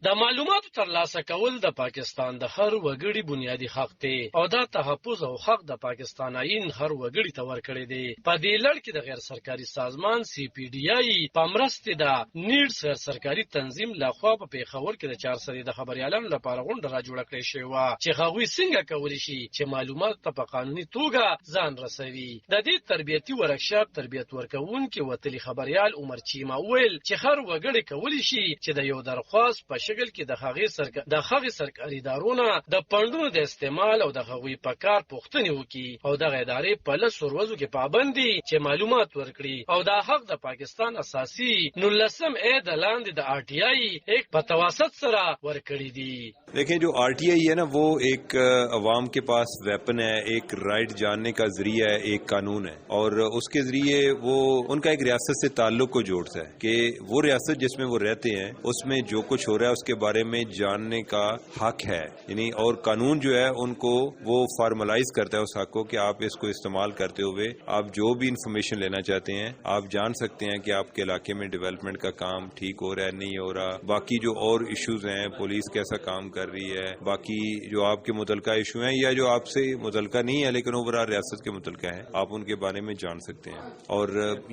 د معلوماتو ترلاسه کول د پاکستان د هر وګړي بنیادی حق دی او دا تحفظ او حق د پاکستان آئین هر وګړي ته ورکړی دی. په دې لړ کې د غیر سرکاري سازمان سی پی ډی آی په مرسته د نیډز غیر سرکاري تنظیم لخوا په پیښور کې د 400 د خبريالانو لپاره غونډه را جوړه کړې شوې و چې هغوی څنګه کولی شي چې معلومات ته په قانوني توګه ځان رسوي. د دې تربیتي ورکشاپ تربیت ورکوونکي وتلي خبريال عمر چیما ویل چې هر وګړي کولی شي چې د یو درخواست په شکل کې د هغې سرکاري ادارونو د فنډونو د استعمال او د هغوی په کار پوښتنې وکړي او دغه ادارې په 10 ورځو کې پابند دي چې معلومات ورکړي او دا حق د پاکستان اساسي 19 ای د لاندې د آر ټی آی ایک په توسط سره ورکړي دي. دیکھیں جو آر ٹی آئی ہے نا وہ ایک عوام کے پاس ویپن ہے, ایک رائٹ جاننے کا ذریعہ ہے, ایک قانون ہے اور اس کے ذریعے وہ ان کا ایک ریاست سے تعلق کو جوڑتا ہے کہ وہ ریاست جس میں وہ رہتے ہیں اس میں جو کچھ ہو رہا ہے اس کے بارے میں جاننے کا حق ہے. یعنی اور قانون جو ہے ان کو وہ فارملائز کرتا ہے اس حق کو کہ آپ اس کو استعمال کرتے ہوئے آپ جو بھی انفارمیشن لینا چاہتے ہیں آپ جان سکتے ہیں کہ آپ کے علاقے میں ڈیولپمنٹ کا کام ٹھیک ہو رہا ہے نہیں ہو رہا, باقی جو اور ایشوز ہیں پولیس کیسا کام کر رہی ہے, باقی جو آپ کے متعلقہ ایشو ہیں یا جو آپ سے متعلقہ نہیں ہے لیکن اوورآل ریاست کے متعلقہ ہیں آپ ان کے بارے میں جان سکتے ہیں. اور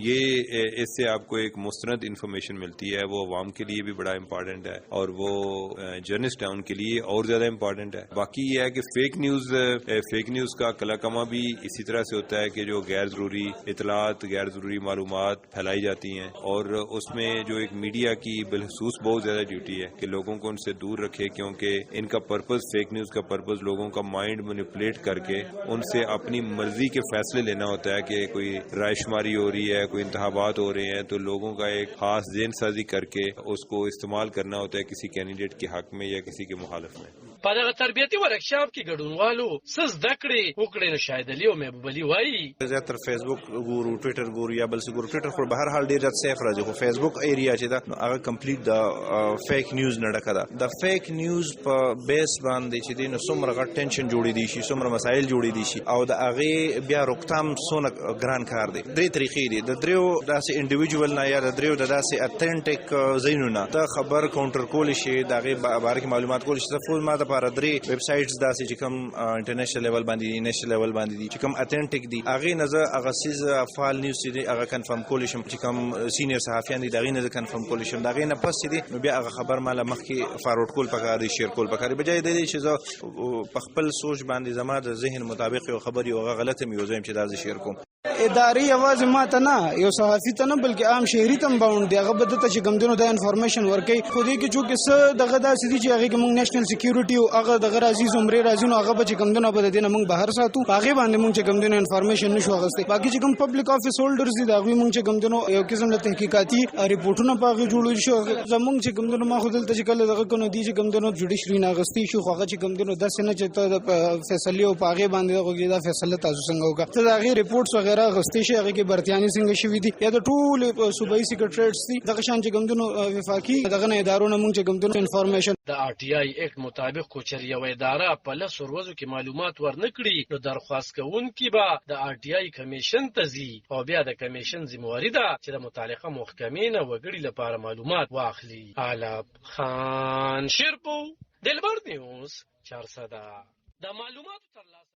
یہ اس سے آپ کو ایک مستند انفارمیشن ملتی ہے, وہ عوام کے لیے بھی بڑا امپارٹنٹ ہے اور وہ جرنلسٹ ہیں ان کے لیے اور زیادہ امپارٹنٹ ہے. باقی یہ ہے کہ فیک نیوز کا کلاکما بھی اسی طرح سے ہوتا ہے کہ جو غیر ضروری اطلاعات غیر ضروری معلومات پھیلائی جاتی ہیں اور اس میں جو ایک میڈیا کی بالخصوص بہت زیادہ ڈیوٹی ہے کہ لوگوں کو ان سے دور رکھے, کیونکہ ان کا پرپز فیک نیوز کا پرپز لوگوں کا مائنڈ مینیپولیٹ کر کے ان سے اپنی مرضی کے فیصلے لینا ہوتا ہے کہ کوئی رائے شماری ہو رہی ہے, کوئی انتخابات ہو رہے ہیں تو لوگوں کا ایک خاص ذہن سازی کر کے اس کو استعمال کرنا ہوتا ہے کسی کینڈیڈیٹ کے حق میں یا کسی کے مخالف میں. په دغه تربیتي ورکشاپ کې ګډونوالو څه زده کړې وکړې نو شاید علي او محبوب علي وایي زیاتره فیسبوک ګورو, ټویټر ګورو یا بل څه ګورو. ټویټر خو به هر حال ډېر زیات سیف راځي خو فیسبوک ایریا چې ده نو هغه کمپلیټ د فیک نیوز نه ډکه ده. د فیک نیوز په بیس باندې چې دی نو څومره غټ ټینشن جوړېدی شي, څومره مسایل جوړېدی شي او د هغې بیا روکتام څونه ګران کار دی. درې طریقې دي, د دریو داسې انډیویجوال نه یا د دریو د داسې اتنټیک ځایونو نه د خبر کاونټر کولی شي, د هغې باره کې معلومات کولی شي. سپوز ما دپاره درې ویب سایټس داسې چې کوم انټرنیشنل لیول باندې دي, نیشنل لیول باندې دي, چې کوم اتنټیک دي هغې نه زه هغه څیز فعال نیوز چې دی هغه کنفرم کولی شم. چې کوم سینیر صحافیان دي د هغې نه زه کنفرم کولی شم. د هغې نه پس چې دی نو بیا هغه خبر ما له مخکې فارورډ کول پکار دی, شیر کول پکار دی, بجای د دې چې زه په خپل سوچ باندې زما د ذهن مطابق یو خبر یو هغه غلطه مې یو ځایم چې دا زه شیر کوم. اداري یوازې ما ته نه, یو صحافي ته نه بلکې عام شهري ته هم باونډ دی. هغه به دته چې کوم د انفارمیشن ورکوي خو دې کې چونکې څه دغه داسې دي چې هغې کې موږ نیشنل سکیورټي او هغه دغه راځي زمرې راځي نو هغه به چې کوم به د دې نه موږ بهر ساتو, په هغې باندې موږ چې کوم انفارمیشن نشو اخیستی. باقي چې کوم پبلک افیس هولډرز دي د هغوی موږ چې کوم یو قسم د تحقیقاتي رپورټونه په هغې جوړول شو. زموږ چې کوم ما خو دلته چې کله دغه کنو دي چې کوم جوډیشري نه اخیستی شو خو هغه چې کوم داسې نه چې ته د فیصلې او په هغې باندې دغه دا فیصله تاسو څنګه وکړه, ته د هغې رپورټس وغیره اخیستی شي, هغې کې برتیانې څنګه شوي دي یا د ټولې صوبایي سیکرټریټس دي دغه شان چې کوم وفاقي دغه نه ادارو نه موږ چې کوم انفارمیشن د آر ټی آی ایکټ مطابق خو چېرې یوه اداره په 10 ورځو کې معلومات ورنه کړي نو درخواست کوونکي به د آر ټی آی کمیشن ته ځي او بیا د کمیشن ذمهواري ده چې د متعلقه محکمې نه وګړي لپاره معلومات واخلي. علب خان شیرپو, دلبر نیوز, 400 د معلوماتو ترلاسه